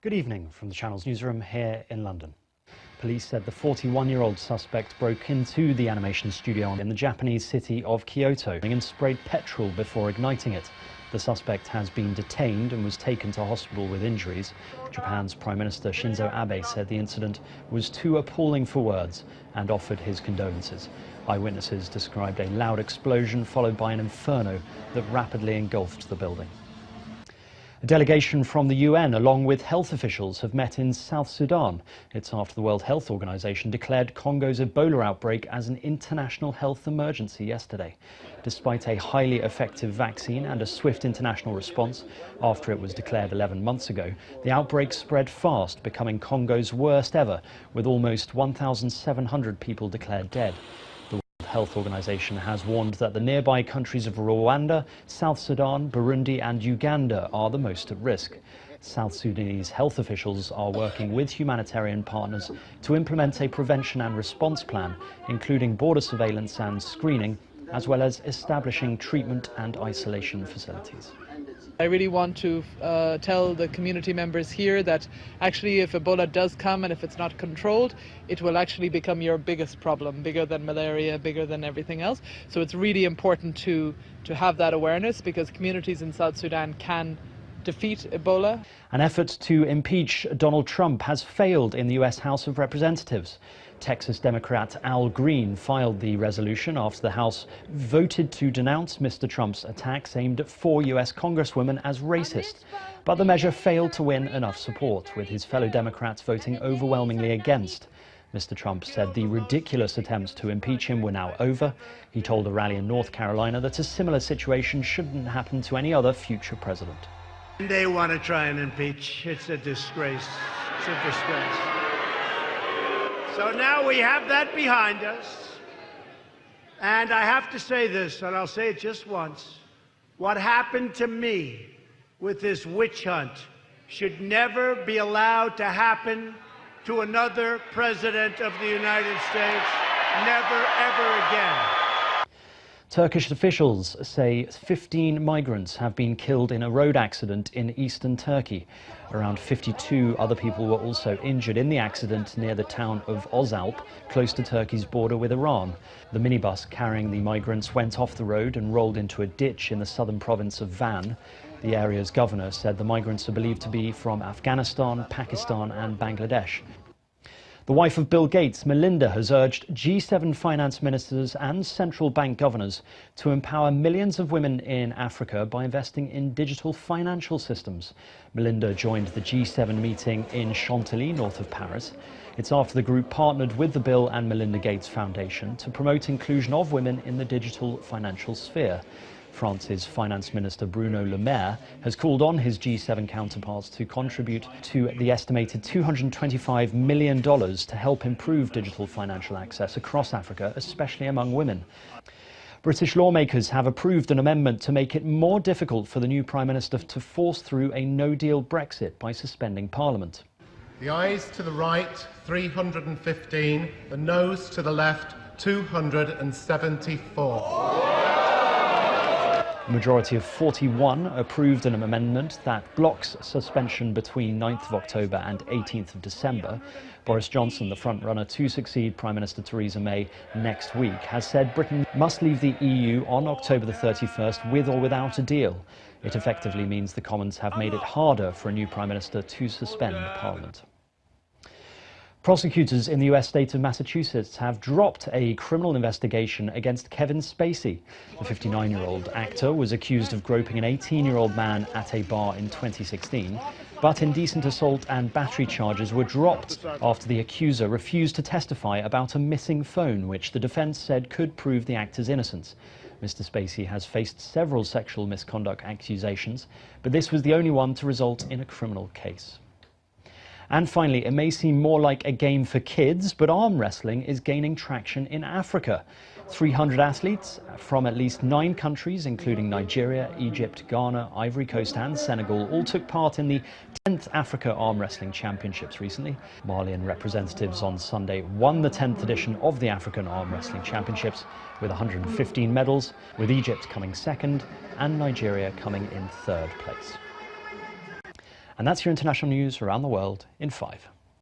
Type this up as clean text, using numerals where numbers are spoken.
Good evening from the Channel's newsroom here in London. Police said the 41-year-old suspect broke into the animation studio in the Japanese city of Kyoto and sprayed petrol before igniting it. The suspect has been detained and was taken to hospital with injuries. Japan's Prime Minister Shinzo Abe said the incident was too appalling for words and offered his condolences. Eyewitnesses described a loud explosion followed by an inferno that rapidly engulfed the building. A delegation from the UN, along with health officials, have met in South Sudan. It's after the World Health Organization declared Congo's Ebola outbreak as an international health emergency yesterday. Despite a highly effective vaccine and a swift international response after it was declared 11 months ago, the outbreak spread fast, becoming Congo's worst ever, with almost 1,700 people declared dead. The Health Organization has warned that the nearby countries of Rwanda, South Sudan, Burundi and Uganda are the most at risk. South Sudanese health officials are working with humanitarian partners to implement a prevention and response plan, including border surveillance and screening, as well as establishing treatment and isolation facilities. I really want to tell the community members here that actually if Ebola does come and if it's not controlled, it will actually become your biggest problem, bigger than malaria, bigger than everything else. So it's really important to have that awareness, because communities in South Sudan can defeat Ebola. An effort to impeach Donald Trump has failed in the US House of Representatives. Texas Democrat Al Green filed the resolution after the House voted to denounce Mr. Trump's attacks aimed at 4 US congresswomen as racist. But the measure failed to win enough support, with his fellow Democrats voting overwhelmingly against. Mr. Trump said the ridiculous attempts to impeach him were now over. He told a rally in North Carolina that a similar situation shouldn't happen to any other future president. They want to try and impeach. It's a disgrace. It's a disgrace. So now we have that behind us. And I have to say this, and I'll say it just once. What happened to me with this witch hunt should never be allowed to happen to another president of the United States. Never, ever again. Turkish officials say 15 migrants have been killed in a road accident in eastern Turkey. Around 52 other people were also injured in the accident near the town of Ozalp, close to Turkey's border with Iran. The minibus carrying the migrants went off the road and rolled into a ditch in the southern province of Van. The area's governor said the migrants are believed to be from Afghanistan, Pakistan and Bangladesh. The wife of Bill Gates, Melinda, has urged G7 finance ministers and central bank governors to empower millions of women in Africa by investing in digital financial systems. Melinda joined the G7 meeting in Chantilly, north of Paris. It's after the group partnered with the Bill and Melinda Gates Foundation to promote inclusion of women in the digital financial sphere. France's Finance Minister Bruno Le Maire has called on his G7 counterparts to contribute to the estimated $225 million to help improve digital financial access across Africa, especially among women. British lawmakers have approved an amendment to make it more difficult for the new Prime Minister to force through a no-deal Brexit by suspending Parliament. The ayes to the right, 315. The noes to the left, 274. A majority of 41 approved an amendment that blocks suspension between 9th of October and 18th of December. Boris Johnson, the front-runner to succeed Prime Minister Theresa May next week, has said Britain must leave the EU on October the 31st with or without a deal. It effectively means the Commons have made it harder for a new Prime Minister to suspend Parliament. Prosecutors in the US state of Massachusetts have dropped a criminal investigation against Kevin Spacey. The 59-year-old actor was accused of groping an 18-year-old man at a bar in 2016, but indecent assault and battery charges were dropped after the accuser refused to testify about a missing phone, which the defense said could prove the actor's innocence. Mr. Spacey has faced several sexual misconduct accusations, but this was the only one to result in a criminal case. And finally, it may seem more like a game for kids, but arm wrestling is gaining traction in Africa. 300 athletes from at least 9 countries, including Nigeria, Egypt, Ghana, Ivory Coast and Senegal, all took part in the 10th Africa Arm Wrestling Championships recently. Malian representatives on Sunday won the 10th edition of the African Arm Wrestling Championships with 115 medals, with Egypt coming second and Nigeria coming in third place. And that's your international news around the world in 5.